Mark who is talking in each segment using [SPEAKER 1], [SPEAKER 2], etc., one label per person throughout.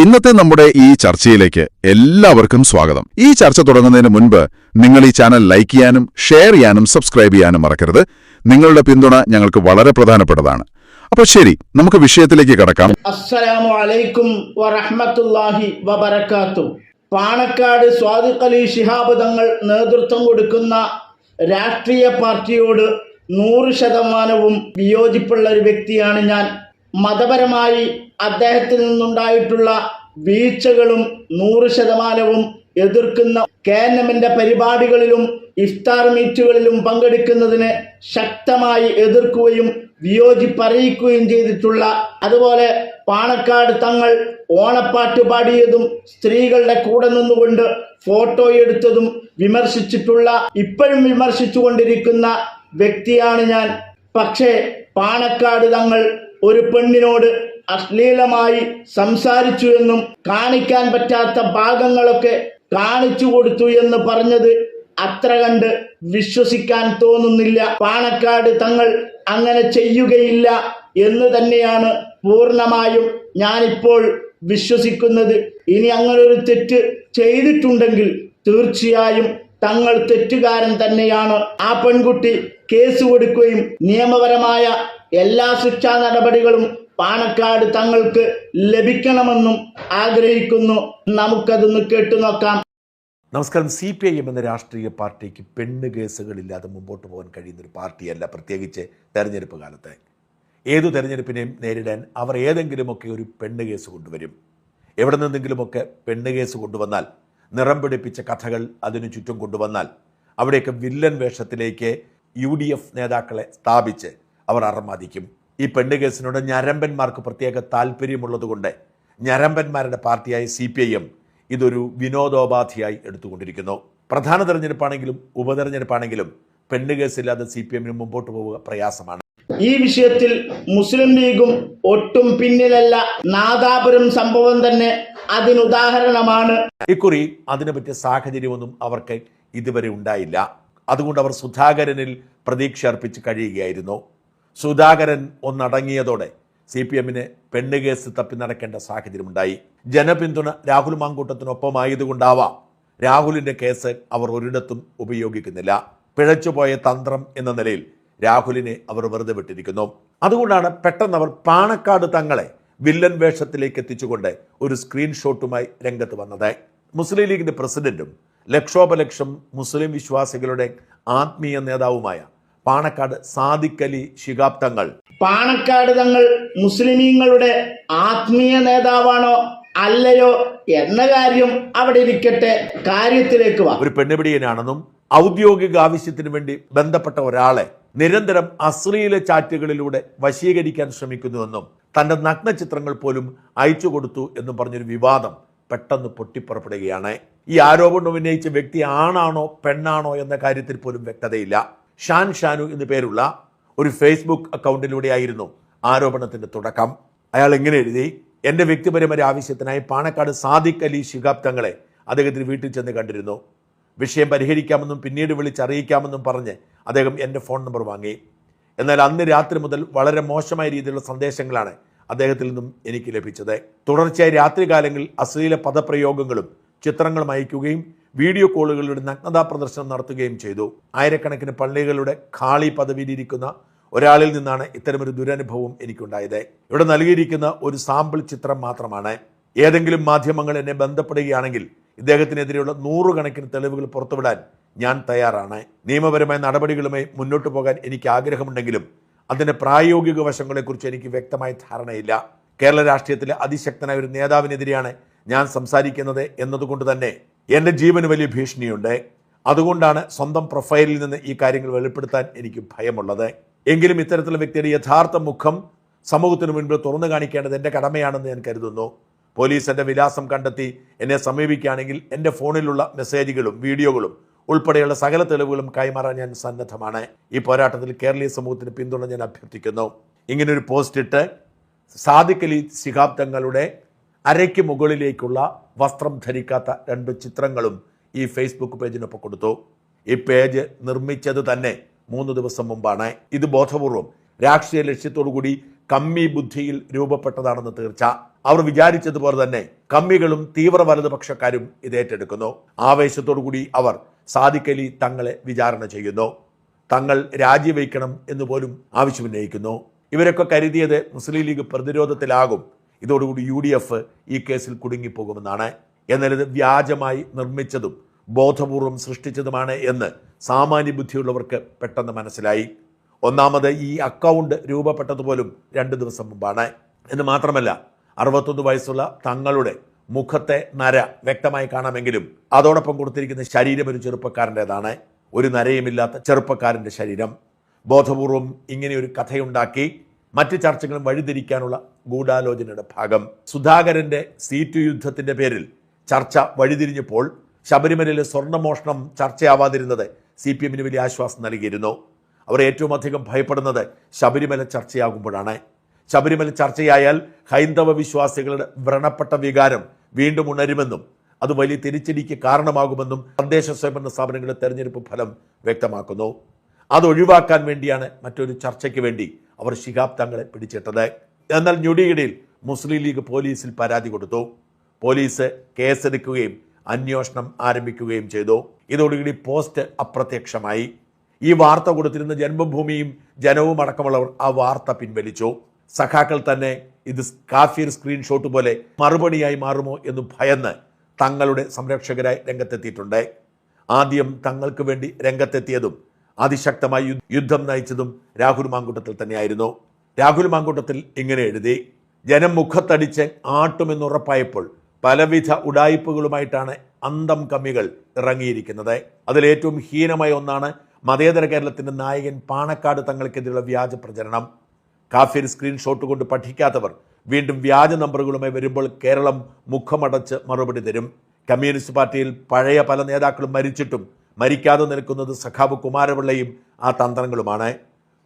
[SPEAKER 1] ഇന്നത്തെ നമ്മുടെ ഈ ചർച്ചയിലേക്ക് എല്ലാവർക്കും സ്വാഗതം. ഈ ചർച്ച തുടങ്ങുന്നതിന് മുൻപ് നിങ്ങൾ ഈ ചാനൽ ലൈക്ക് ചെയ്യാനും ഷെയർ ചെയ്യാനും സബ്സ്ക്രൈബ് ചെയ്യാനും മറക്കരുത്. നിങ്ങളുടെ പിന്തുണ ഞങ്ങൾക്ക് വളരെ പ്രധാനപ്പെട്ടതാണ്. അപ്പോൾ ശരി, നമുക്ക് വിഷയത്തിലേക്ക് കടക്കാം.
[SPEAKER 2] അസ്സലാമു അലൈക്കും വറഹ്മത്തുള്ളാഹി വബറകാതുഹു. പാണക്കാട് സ്വാദിഖ് അലി ശിഹാബ് തങ്ങൾ നേതൃത്വം കൊടുക്കുന്ന രാഷ്ട്രീയ പാർട്ടിയോട് 100% വിയോജിപ്പുള്ള ഒരു വ്യക്തിയാണ് ഞാൻ. മതപരമായി അദ്ദേഹത്തിൽ നിന്നുണ്ടായിട്ടുള്ള വീഴ്ചകളും 100% എതിർക്കുന്ന KNMന്റെ പരിപാടികളിലും ഇഫ്താർ മീറ്റുകളിലും പങ്കെടുക്കുന്നതിനെ ശക്തമായി എതിർക്കുകയും വിയോജിപ്പറിയിക്കുകയും ചെയ്തിട്ടുള്ള, അതുപോലെ പാണക്കാട് തങ്ങൾ ഓണപ്പാട്ട് പാടിയതും സ്ത്രീകളുടെ കൂടെ നിന്നുകൊണ്ട് ഫോട്ടോ എടുത്തതും വിമർശിച്ചിട്ടുള്ള, ഇപ്പോഴും വിമർശിച്ചുകൊണ്ടിരിക്കുന്ന വ്യക്തിയാണ് ഞാൻ. പക്ഷേ പാണക്കാട് തങ്ങൾ ഒരു പെണ്ണിനോട് അശ്ലീലമായി സംസാരിച്ചു എന്നും കാണിക്കാൻ പറ്റാത്ത ഭാഗങ്ങളൊക്കെ കാണിച്ചു കൊടുത്തു എന്ന് പറഞ്ഞത് അത്ര കണ്ട് വിശ്വസിക്കാൻ തോന്നുന്നില്ല. പാണക്കാട് തങ്ങൾ അങ്ങനെ ചെയ്യുകയില്ല എന്ന് തന്നെയാണ് പൂർണ്ണമായും ഞാനിപ്പോൾ വിശ്വസിക്കുന്നത്. ഇനി അങ്ങനെ ഒരു തെറ്റ് ചെയ്തിട്ടുണ്ടെങ്കിൽ തീർച്ചയായും തങ്ങൾ തെറ്റുകാരൻ തന്നെയാണ്. ആ പെൺകുട്ടി കേസ് കൊടുക്കുകയും നിയമപരമായ എല്ലാ ശിക്ഷാ നടപടികളും പാണക്കാട് തങ്ങൾക്ക് ലഭിക്കണമെന്നും ആഗ്രഹിക്കുന്നു. നമുക്കതൊന്ന് കേട്ടുനോക്കാം.
[SPEAKER 3] നമസ്കാരം. CPIM എന്ന രാഷ്ട്രീയ പാർട്ടിക്ക് പെണ്ണ് കേസുകളില്ലാതെ മുമ്പോട്ട് പോകാൻ കഴിയുന്നൊരു പാർട്ടിയല്ല, പ്രത്യേകിച്ച് തെരഞ്ഞെടുപ്പ് കാലത്ത്. ഏതു തെരഞ്ഞെടുപ്പിനെയും നേരിടാൻ അവർ ഏതെങ്കിലുമൊക്കെ ഒരു പെണ്ണ് കേസ് കൊണ്ടുവരും. എവിടെ നിന്നെങ്കിലുമൊക്കെ പെണ്ണ് കേസ് കൊണ്ടുവന്നാൽ, നിറം പിടിപ്പിച്ച കഥകൾ അതിനു ചുറ്റും കൊണ്ടുവന്നാൽ, അവിടെയൊക്കെ വില്ലൻ വേഷത്തിലേക്ക് UDF നേതാക്കളെ സ്ഥാപിച്ച് അവർ അറമാദിക്കും. ഈ പെണ്ണ് കേസിനോട് ഞരമ്പന്മാർക്ക് പ്രത്യേക താല്പര്യമുള്ളതുകൊണ്ട് ഞരമ്പന്മാരുടെ പാർട്ടിയായ CPIM ഇതൊരു വിനോദോപാധിയായി എടുത്തുകൊണ്ടിരിക്കുന്നു. പ്രധാന തെരഞ്ഞെടുപ്പാണെങ്കിലും ഉപതെരഞ്ഞെടുപ്പാണെങ്കിലും പെണ്ണ് കേസില്ലാതെ CPIM മുമ്പോട്ട് പോവുക പ്രയാസമാണ്.
[SPEAKER 2] ഈ വിഷയത്തിൽ മുസ്ലിം ലീഗും ഒട്ടും പിന്നിലല്ല. നാദാപുരം സംഭവം തന്നെ അതിനുദാഹരണമാണ്.
[SPEAKER 3] ഇക്കുറി അതിനെ പറ്റിയ സാഹചര്യമൊന്നും അവർക്ക് ഇതുവരെ ഉണ്ടായില്ല. അതുകൊണ്ട് അവർ സുധാകരനിൽ പ്രതീക്ഷ അർപ്പിച്ച് കഴിയുകയായിരുന്നു. സുധാകരൻ ഒന്നടങ്ങിയതോടെ CPIMന് പെണ്ണ് കേസ് തപ്പി നടക്കേണ്ട സാഹചര്യമുണ്ടായി. ജനപിന്തുണ രാഹുൽ മാങ്കൂട്ടത്തിനൊപ്പമായതുകൊണ്ടാവാം രാഹുലിന്റെ കേസ് അവർ ഒരിടത്തും ഉപയോഗിക്കുന്നില്ല. പിഴച്ചുപോയ തന്ത്രം എന്ന നിലയിൽ രാഹുലിനെ അവർ വെറുതെ വിട്ടിരിക്കുന്നു. അതുകൊണ്ടാണ് പെട്ടെന്ന് അവർ പാണക്കാട് തങ്ങളെ വില്ലൻ വേഷത്തിലേക്ക് എത്തിച്ചുകൊണ്ട് ഒരു സ്ക്രീൻഷോട്ടുമായി രംഗത്ത് വന്നത്. മുസ്ലിം ലീഗിന്റെ പ്രസിഡന്റും ലക്ഷോപലക്ഷം മുസ്ലിം വിശ്വാസികളുടെ ആത്മീയ നേതാവുമായ പാണക്കാട് സാദിഖ് അലി ശിഹാബ് തങ്ങൾ.
[SPEAKER 2] പാണക്കാട് തങ്ങൾ മുസ്ലിമീങ്ങളുടെ ആത്മീയ നേതാവാണോ അല്ലയോ എന്ന കാര്യം അവിടെ ഇരിക്കട്ടെ, കാര്യത്തിലേക്ക് വാ.
[SPEAKER 3] ഒരു പെണ്ണുപിടിയനാണെന്നും ഔദ്യോഗിക ആവശ്യത്തിന് വേണ്ടി ബന്ധപ്പെട്ട ഒരാളെ നിരന്തരം അശ്ലീല ചാറ്റുകളിലൂടെ വശീകരിക്കാൻ ശ്രമിക്കുന്നുവെന്നും തന്റെ നഗ്ന ചിത്രങ്ങൾ പോലും അയച്ചു കൊടുത്തു എന്നും പറഞ്ഞൊരു വിവാദം പെട്ടെന്ന് പൊട്ടിപ്പുറപ്പെടുകയാണ്. ഈ ആരോപണം ഉന്നയിച്ച വ്യക്തി ആണാണോ പെണ്ണാണോ എന്ന കാര്യത്തിൽ പോലും വ്യക്തതയില്ല. ഷാനു എന്നു പേരുള്ള ഒരു ഫേസ്ബുക്ക് അക്കൗണ്ടിലൂടെയായിരുന്നു ആരോപണത്തിന്റെ തുടക്കം. അയാൾ എങ്ങനെ എഴുതി: എൻ്റെ വ്യക്തിപരമായ ആവശ്യത്തിനായി പാണക്കാട് സാദിഖ് അലി ശിഹാബ് തങ്ങളെ അദ്ദേഹത്തിന് വീട്ടിൽ ചെന്ന് കണ്ടിരുന്നു. വിഷയം പരിഹരിക്കാമെന്നും പിന്നീട് വിളിച്ചറിയിക്കാമെന്നും പറഞ്ഞ് അദ്ദേഹം എൻ്റെ ഫോൺ നമ്പർ വാങ്ങി. എന്നാൽ അന്ന് രാത്രി മുതൽ വളരെ മോശമായ രീതിയിലുള്ള സന്ദേശങ്ങളാണ് അദ്ദേഹത്തിൽ നിന്നും എനിക്ക് ലഭിച്ചത്. തുടർച്ചയായി രാത്രികാലങ്ങളിൽ അശ്ലീല പദപ്രയോഗങ്ങളും ചിത്രങ്ങളും അയക്കുകയും വീഡിയോ കോളുകളിലൂടെ നഗ്നതാ പ്രദർശനം നടത്തുകയും ചെയ്തു. ആയിരക്കണക്കിന് പള്ളികളുടെ ഖാളി പദവിയിലിരിക്കുന്ന ഒരാളിൽ നിന്നാണ് ഇത്തരമൊരു ദുരനുഭവം എനിക്കുണ്ടായത്. ഇവിടെ നൽകിയിരിക്കുന്ന ഒരു സാമ്പിൾ ചിത്രം മാത്രമാണ്. ഏതെങ്കിലും മാധ്യമങ്ങൾ എന്നെ ബന്ധപ്പെടുകയാണെങ്കിൽ ഇദ്ദേഹത്തിനെതിരെയുള്ള 100 കണക്കിന് തെളിവുകൾ പുറത്തുവിടാൻ ഞാൻ തയ്യാറാണ്. നിയമപരമായ നടപടികളുമായി മുന്നോട്ട് പോകാൻ എനിക്ക് ആഗ്രഹമുണ്ടെങ്കിലും അതിൻ്റെ പ്രായോഗിക വശങ്ങളെക്കുറിച്ച് എനിക്ക് വ്യക്തമായ ധാരണയില്ല. കേരള രാഷ്ട്രീയത്തിലെ അതിശക്തനായ ഒരു നേതാവിനെതിരെയാണ് ഞാൻ സംസാരിക്കുന്നത് എന്നതുകൊണ്ട് തന്നെ എൻ്റെ ജീവന് വലിയ ഭീഷണിയുണ്ട്. അതുകൊണ്ടാണ് സ്വന്തം പ്രൊഫൈലിൽ നിന്ന് ഈ കാര്യങ്ങൾ വെളിപ്പെടുത്താൻ എനിക്ക് ഭയമുള്ളത്. എങ്കിലും ഇത്തരത്തിലുള്ള വ്യക്തിയുടെ യഥാർത്ഥ മുഖം സമൂഹത്തിന് മുൻപിൽ തുറന്നു കാണിക്കേണ്ടത് എൻ്റെ കടമയാണെന്ന് ഞാൻ കരുതുന്നു. പോലീസ് എൻ്റെ വിലാസം കണ്ടെത്തി എന്നെ സമീപിക്കുകയാണെങ്കിൽ എൻ്റെ ഫോണിലുള്ള മെസ്സേജുകളും വീഡിയോകളും ഉൾപ്പെടെയുള്ള സകല തെളിവുകളും കൈമാറാൻ ഞാൻ സന്നദ്ധമാണ്. ഈ പോരാട്ടത്തിൽ കേരളീയ സമൂഹത്തിന് പിന്തുണ ഞാൻ അഭ്യർത്ഥിക്കുന്നു. ഇങ്ങനൊരു പോസ്റ്റ് ഇട്ട് സാദിഖ് അലി ശിഹാബ് തങ്ങളുടെ അരയ്ക്ക് മുകളിലേക്കുള്ള വസ്ത്രം ധരിക്കാത്ത 2 ചിത്രങ്ങളും ഈ ഫേസ്ബുക്ക് പേജിനൊപ്പം കൊടുത്തു. ഈ പേജ് നിർമ്മിച്ചത് തന്നെ 3 ദിവസം മുമ്പാണ്. ഇത് ബോധപൂർവം രാഷ്ട്രീയ ലക്ഷ്യത്തോടു കൂടി കമ്മി ബുദ്ധിയിൽ രൂപപ്പെട്ടതാണെന്ന് തീർച്ച. അവർ വിചാരിച്ചതുപോലെ തന്നെ കമ്മികളും തീവ്ര വലതുപക്ഷക്കാരും ഇത് ഏറ്റെടുക്കുന്നു. ആവേശത്തോടുകൂടി അവർ സാദിഖ് അലി തങ്ങളെ വിചാരണ ചെയ്യുന്നു. തങ്ങൾ രാജിവെക്കണം എന്ന് പോലും ആവശ്യമുന്നയിക്കുന്നു. ഇവരൊക്കെ കരുതിയത് മുസ്ലിം ലീഗ് പ്രതിരോധത്തിലാകും, ഇതോടുകൂടി UDF ഈ കേസിൽ കുടുങ്ങിപ്പോകുമെന്നാണ്. എന്നാൽ ഇത് വ്യാജമായി നിർമ്മിച്ചതും ബോധപൂർവം സൃഷ്ടിച്ചതുമാണ് എന്ന് സാമാന്യ ബുദ്ധിയുള്ളവർക്ക് പെട്ടെന്ന് മനസ്സിലായി. ഒന്നാമത് ഈ അക്കൗണ്ട് രൂപപ്പെട്ടതുപോലും 2 ദിവസം മുമ്പാണ്. എന്ന് മാത്രമല്ല 61 വയസ്സുള്ള തങ്ങളുടെ മുഖത്തെ നര വ്യക്തമായി കാണാമെങ്കിലും അതോടൊപ്പം കൊടുത്തിരിക്കുന്ന ശരീരം ഒരു ചെറുപ്പക്കാരൻ്റെതാണ്. ഒരു നരയുമില്ലാത്ത ചെറുപ്പക്കാരൻ്റെ ശരീരം. ബോധപൂർവം ഇങ്ങനെയൊരു കഥയുണ്ടാക്കി മറ്റ് ചർച്ചകളും വഴിതിരിക്കാനുള്ള ഗൂഢാലോചനയുടെ ഭാഗം. സുധാകരന്റെ സീറ്റ് യുദ്ധത്തിന്റെ പേരിൽ ചർച്ച വഴിതിരിഞ്ഞപ്പോൾ ശബരിമലയിലെ സ്വർണ്ണമോഷണം ചർച്ചയാവാതിരുന്നത് CPM-ന് വലിയ ആശ്വാസം നൽകിയിരുന്നു. അവർ ഏറ്റവും അധികം ഭയപ്പെടുന്നത് ശബരിമല ചർച്ചയാകുമ്പോഴാണ്. ശബരിമല ചർച്ചയായാൽ ഹൈന്ദവ വിശ്വാസികളുടെ വ്രണപ്പെട്ട വികാരം വീണ്ടും ഉണരുമെന്നും അത് വലിയ തിരിച്ചടിക്ക് കാരണമാകുമെന്നും തദ്ദേശ സ്വയംഭരണ സ്ഥാപനങ്ങളുടെ തെരഞ്ഞെടുപ്പ് ഫലം വ്യക്തമാക്കുന്നു. അത് ഒഴിവാക്കാൻ വേണ്ടിയാണ് മറ്റൊരു ചർച്ചയ്ക്ക് വേണ്ടി അവർ ശിഹാബ് തങ്ങളെ പിടിച്ചിട്ടത്. എന്നാൽ ഞൊടിയിടയിൽ മുസ്ലിം ലീഗ് പോലീസിൽ പരാതി കൊടുത്തു. പോലീസ് കേസെടുക്കുകയും അന്വേഷണം ആരംഭിക്കുകയും ചെയ്തു. ഇതോടുകൂടി പോസ്റ്റ് അപ്രത്യക്ഷമായി. ഈ വാർത്ത കൊടുത്തിരുന്ന ജന്മഭൂമിയും ജനവും അടക്കമുള്ളവർ ആ വാർത്ത പിൻവലിച്ചു. സഖാക്കൾ തന്നെ ഇത് കാഫിർ സ്ക്രീൻഷോട്ട് പോലെ മറുപടിയായി മാറുമോ എന്ന് ഭയന്ന് തങ്ങളുടെ സംരക്ഷകരായി രംഗത്തെത്തിയിട്ടുണ്ട്. ആദ്യം തങ്ങൾക്ക് വേണ്ടി രംഗത്തെത്തിയതും അതിശക്തമായി യുദ്ധം നയിച്ചതും രാഹുൽ മാങ്കൂട്ടത്തിൽ തന്നെയായിരുന്നു. രാഹുൽ മാങ്കൂട്ടത്തിൽ ഇങ്ങനെ എഴുതി: ജനം മുഖത്തടിച്ച് ആട്ടുമെന്നുറപ്പായപ്പോൾ പലവിധ ഉഡായിപ്പുകളുമായിട്ടാണ് അന്തം കമ്മികൾ ഇറങ്ങിയിരിക്കുന്നത്. അതിലേറ്റവും ഹീനമായ ഒന്നാണ് മതേതര കേരളത്തിന്റെ നായകൻ പാണക്കാട് തങ്ങൾക്കെതിരെയുള്ള വ്യാജ പ്രചരണം. കാഫിർ സ്ക്രീൻഷോട്ട് കൊണ്ട് പഠിക്കാത്തവർ വീണ്ടും വ്യാജ നമ്പറുകളുമായി വരുമ്പോൾ കേരളം മുഖമടച്ച് മറുപടി തരും. കമ്മ്യൂണിസ്റ്റ് പാർട്ടിയിൽ പഴയ പല നേതാക്കളും മരിച്ചിട്ടും മരിക്കാതെ നിൽക്കുന്നത് സഖാവ് കുമാരപിള്ളയും ആ തന്ത്രങ്ങളുമാണ്.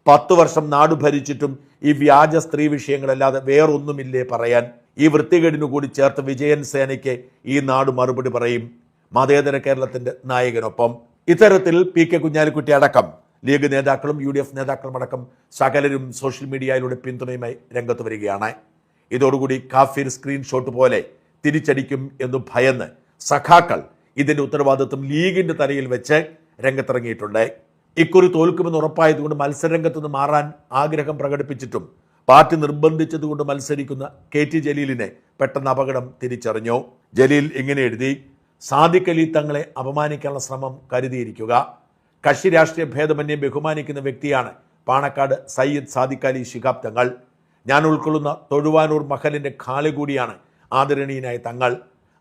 [SPEAKER 3] 10 വർഷം നാട് ഭരിച്ചിട്ടും ഈ വ്യാജ സ്ത്രീ വിഷയങ്ങളല്ലാതെ വേറൊന്നുമില്ലേ പറയാൻ? ഈ വൃത്തികേടിനു കൂടി ചേർത്ത് വിജയൻ സേനയ്ക്ക് ഈ നാട് മറുപടി പറയും, മതേതര കേരളത്തിന്റെ നായകനൊപ്പം. ഇത്തരത്തിൽ PK കുഞ്ഞാലിക്കുട്ടി അടക്കം ലീഗ് നേതാക്കളും UDF നേതാക്കളും അടക്കം സകലരും സോഷ്യൽ മീഡിയയിലൂടെ പിന്തുണയുമായി രംഗത്ത് വരികയാണ്. ഇതോടുകൂടി കാഫിർ സ്ക്രീൻഷോട്ട് പോലെ തിരിച്ചടിക്കും എന്ന് ഭയന്ന് സഖാക്കൾ ഇതിന്റെ ഉത്തരവാദിത്വം ലീഗിന്റെ തലയിൽ വെച്ച് രംഗത്തിറങ്ങിയിട്ടുണ്ട്. ഇക്കുറി തോൽക്കുമെന്ന് ഉറപ്പായതുകൊണ്ട് മത്സരരംഗത്ത് നിന്ന് മാറാൻ ആഗ്രഹം പ്രകടിപ്പിച്ചിട്ടും പാർട്ടി നിർബന്ധിച്ചതുകൊണ്ട് മത്സരിക്കുന്ന KT ജലീലിനെ പെട്ടെന്ന് അപകടം തിരിച്ചറിഞ്ഞു. ജലീൽ ഇങ്ങനെ എഴുതി: സാദിഖ് അലി തങ്ങളെ അപമാനിക്കാനുള്ള ശ്രമം കരുതിയിരിക്കുക. കക്ഷി രാഷ്ട്രീയ ഭേദമന്യേ ബഹുമാനിക്കുന്ന വ്യക്തിയാണ് പാണക്കാട് സയ്യിദ് സാദിഖ് അലി ശിഹാബ് തങ്ങൾ. ഞാൻ ഉൾക്കൊള്ളുന്ന തൊഴുവാനൂർ മഹലിന്റെ ഖാളി കൂടിയാണ് ആദരണീയനായ തങ്ങൾ.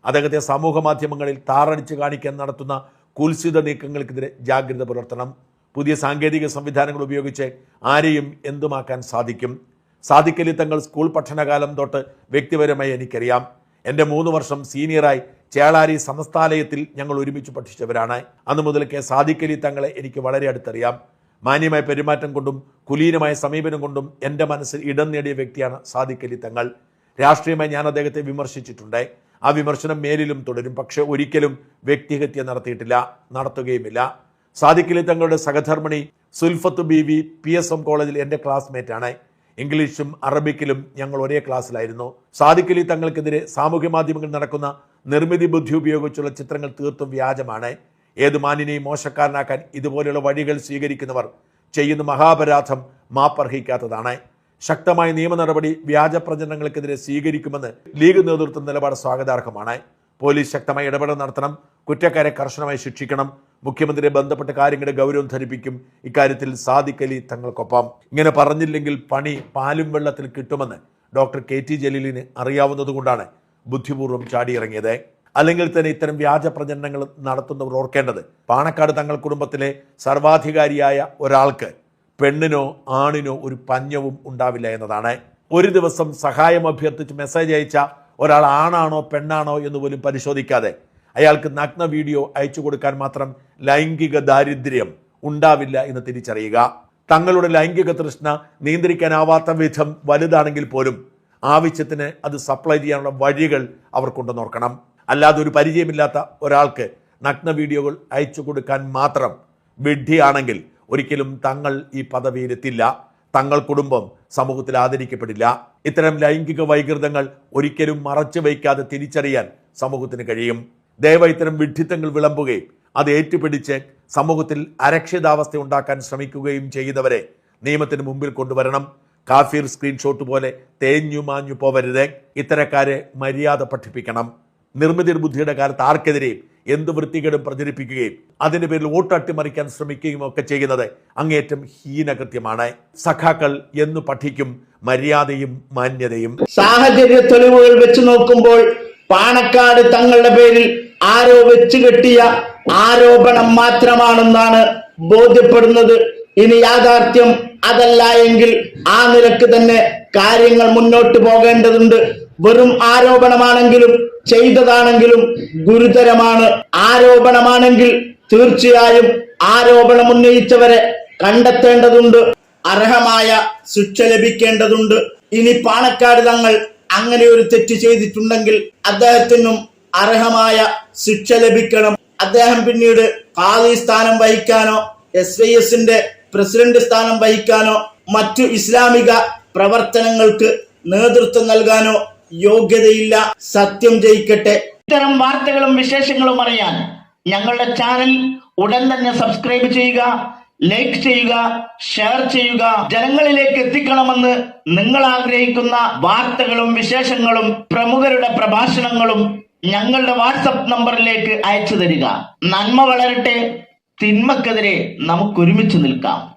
[SPEAKER 3] അദ്ദേഹത്തെ സമൂഹ മാധ്യമങ്ങളിൽ താറടിച്ച് കാണിക്കാൻ നടത്തുന്ന കുൽസിത നീക്കങ്ങൾക്കെതിരെ ജാഗ്രത പുലർത്തണം. പുതിയ സാങ്കേതിക സംവിധാനങ്ങൾ ഉപയോഗിച്ച് ആരെയും എന്തുമാക്കാൻ സാധിക്കും. സാദിഖ് അലി തങ്ങൾ സ്കൂൾ പഠനകാലം തൊട്ട് വ്യക്തിപരമായി എനിക്കറിയാം. എൻ്റെ 3 വർഷം സീനിയറായി ചേളാരി സമസ്താലയത്തിൽ ഞങ്ങൾ ഒരുമിച്ച് പഠിച്ചവരാണ്. അന്ന് മുതൽക്കേ സാദിഖ് അലി തങ്ങളെ എനിക്ക് വളരെ അടുത്തറിയാം. മാന്യമായ പെരുമാറ്റം കൊണ്ടും കുലീനമായ സമീപനം കൊണ്ടും എൻ്റെ മനസ്സിൽ ഇടം നേടിയ വ്യക്തിയാണ് സാദിഖ് അലി തങ്ങൾ. രാഷ്ട്രീയമായി ഞാൻ അദ്ദേഹത്തെ വിമർശിച്ചിട്ടുണ്ട്. ആ വിമർശനം മേലിലും തുടരും. പക്ഷെ ഒരിക്കലും വ്യക്തിഹത്യ നടത്തിയിട്ടില്ല, നടത്തുകയുമില്ല. സാദിഖ് അലി തങ്ങളുടെ സഹധർമ്മിണി സുൽഫത്ത് ബീവി PSM കോളേജിൽ എൻ്റെ ക്ലാസ്മേറ്റാണ്. ഇംഗ്ലീഷും അറബിക്കിലും ഞങ്ങൾ ഒരേ ക്ലാസ്സിലായിരുന്നു. സാദിഖ് അലി തങ്ങൾക്കെതിരെ സാമൂഹ്യ മാധ്യമങ്ങളിൽ നടക്കുന്ന നിർമ്മിതി ബുദ്ധി ഉപയോഗിച്ചുള്ള ചിത്രങ്ങൾ തീർത്തും വ്യാജമാണ്. ഏത് മാന്യനെയും മോശക്കാരനാക്കാൻ ഇതുപോലെയുള്ള വഴികൾ സ്വീകരിക്കുന്നവർ ചെയ്യുന്ന മഹാപരാധം മാപ്പർഹിക്കാത്തതാണ്. ശക്തമായ നിയമ നടപടി വ്യാജ പ്രചരണങ്ങൾക്കെതിരെ സ്വീകരിക്കുമെന്ന് ലീഗ് നേതൃത്വം നിലപാട് സ്വാഗതാർഹമാണ്. പോലീസ് ശക്തമായി ഇടപെടൽ നടത്തണം. കുറ്റക്കാരെ കർശനമായി ശിക്ഷിക്കണം. മുഖ്യമന്ത്രിയെ ബന്ധപ്പെട്ട കാര്യങ്ങളുടെ ഗൗരവം ധരിപ്പിക്കും. ഇക്കാര്യത്തിൽ സാദിഖ് അലി തങ്ങൾക്കൊപ്പം. ഇങ്ങനെ പറഞ്ഞില്ലെങ്കിൽ പണി പാലും വെള്ളത്തിൽ കിട്ടുമെന്ന് ഡോക്ടർ KT ജലീലിന് അറിയാവുന്നതുകൊണ്ടാണ് ബുദ്ധിപൂർവ്വം ചാടിയിറങ്ങിയത്. അല്ലെങ്കിൽ തന്നെ ഇത്തരം വ്യാജ പ്രചരണങ്ങൾ നടത്തുന്നവർ ഓർക്കേണ്ടത് പാണക്കാട് തങ്ങൾ കുടുംബത്തിലെ സർവാധികാരിയായ ഒരാൾക്ക് പെണ്ണിനോ ആണിനോ ഒരു പഞ്ഞവും ഉണ്ടാവില്ല എന്നതാണ്. ഒരു ദിവസം സഹായം അഭ്യർത്ഥിച്ച് മെസ്സേജ് അയച്ച ഒരാൾ ആണാണോ പെണ്ണാണോ എന്ന് പോലും പരിശോധിക്കാതെ അയാൾക്ക് നഗ്ന വീഡിയോ അയച്ചു കൊടുക്കാൻ മാത്രം ലൈംഗിക ദാരിദ്ര്യം ഉണ്ടാവില്ല എന്ന് തിരിച്ചറിയുക. തങ്ങളുടെ ലൈംഗിക തൃഷ്ണ നിയന്ത്രിക്കാനാവാത്ത വിധം വലുതാണെങ്കിൽ പോലും ആവശ്യത്തിന് അത് സപ്ലൈ ചെയ്യാനുള്ള വഴികൾ അവർക്കുണ്ടെന്ന് ഓർക്കണം. അല്ലാതെ ഒരു പരിചയമില്ലാത്ത ഒരാൾക്ക് നഗ്ന വീഡിയോകൾ അയച്ചു കൊടുക്കാൻ മാത്രം വിഡ്ഢിയാണെങ്കിൽ ഒരിക്കലും തങ്ങൾ ഈ പദവിയിലെത്തില്ല. തങ്ങൾ കുടുംബം സമൂഹത്തിൽ ആദരിക്കപ്പെടില്ല. ഇത്തരം ലൈംഗിക വൈകൃതങ്ങൾ ഒരിക്കലും മറച്ചു വയ്ക്കാതെ തിരിച്ചറിയാൻ സമൂഹത്തിന് കഴിയും. ദയവായി ഇത്തരം വിഡ്ഢിത്തങ്ങൾ വിളമ്പുകയും അത് ഏറ്റുപിടിച്ച് സമൂഹത്തിൽ അരക്ഷിതാവസ്ഥ ഉണ്ടാക്കാൻ ശ്രമിക്കുകയും ചെയ്യുന്നവരെ നിയമത്തിന് മുമ്പിൽ കൊണ്ടുവരണം. കാഫിർ സ്ക്രീൻഷോട്ട് പോലെ തേഞ്ഞു മാഞ്ഞു പോവരുത്. ഇത്തരക്കാരെ മര്യാദ പഠിപ്പിക്കണം. നിർമ്മിത ബുദ്ധിയുടെ കാലത്ത് ആർക്കെതിരെയും എന്ത് വൃത്തികേടും പ്രചരിപ്പിക്കുകയും അതിന്റെ പേരിൽ വോട്ട് അട്ടിമറിക്കാൻ ശ്രമിക്കുകയും ഒക്കെ ചെയ്യുന്നത് അങ്ങേയറ്റം ഹീനകൃത്യമാണ്. സഖാക്കൾ എന്ന് പഠിക്കും മര്യാദയും മാന്യതയും.
[SPEAKER 2] സാഹചര്യ തെളിവുകൾ വെച്ച് നോക്കുമ്പോൾ പാണക്കാട് തങ്ങളുടെ പേരിൽ ആരോ വെച്ച് കെട്ടിയ ആരോപണം മാത്രമാണെന്നാണ് ബോധ്യപ്പെടുന്നത്. ഇനി യാഥാർത്ഥ്യം അതല്ല എങ്കിൽ ആ നിലക്ക് തന്നെ കാര്യങ്ങൾ മുന്നോട്ട് പോകേണ്ടതുണ്ട്. വെറും ആരോപണമാണെങ്കിലും ചെയ്തതാണെങ്കിലും ഗുരുതരമാണ്. ആരോപണമാണെങ്കിൽ തീർച്ചയായും ആരോപണം ഉന്നയിച്ചവരെ കണ്ടെത്തേണ്ടതുണ്ട്, അർഹമായ ശിക്ഷ ലഭിക്കേണ്ടതുണ്ട്. ഇനി പാണക്കാട് തങ്ങൾ അങ്ങനെ ഒരു തെറ്റ് ചെയ്തിട്ടുണ്ടെങ്കിൽ അദ്ദേഹത്തിനും അർഹമായ ശിക്ഷ ലഭിക്കണം. അദ്ദേഹം പിന്നീട് ഖാദി സ്ഥാനം വഹിക്കാനോ SYSന്റെ പ്രസിഡന്റ് സ്ഥാനം വഹിക്കാനോ മറ്റു ഇസ്ലാമിക പ്രവർത്തനങ്ങൾക്ക് നേതൃത്വം നൽകാനോ യോഗ്യതയില്ല. സത്യം ജയിക്കട്ടെ. ഇത്തരം വാർത്തകളും വിശേഷങ്ങളും അറിയാൻ ഞങ്ങളുടെ ചാനൽ ഉടൻ തന്നെ സബ്സ്ക്രൈബ് ചെയ്യുക, ലൈക്ക് ചെയ്യുക, ഷെയർ ചെയ്യുക. ജനങ്ങളിലേക്ക് എത്തിക്കണമെന്ന് നിങ്ങൾ ആഗ്രഹിക്കുന്ന വാർത്തകളും വിശേഷങ്ങളും പ്രമുഖരുടെ പ്രഭാഷണങ്ങളും ഞങ്ങളുടെ വാട്സപ്പ് നമ്പറിലേക്ക് അയച്ചു തരിക. നന്മ വളരട്ടെ. തിന്മക്കെതിരെ നമുക്ക് ഒരുമിച്ച് നിൽക്കാം.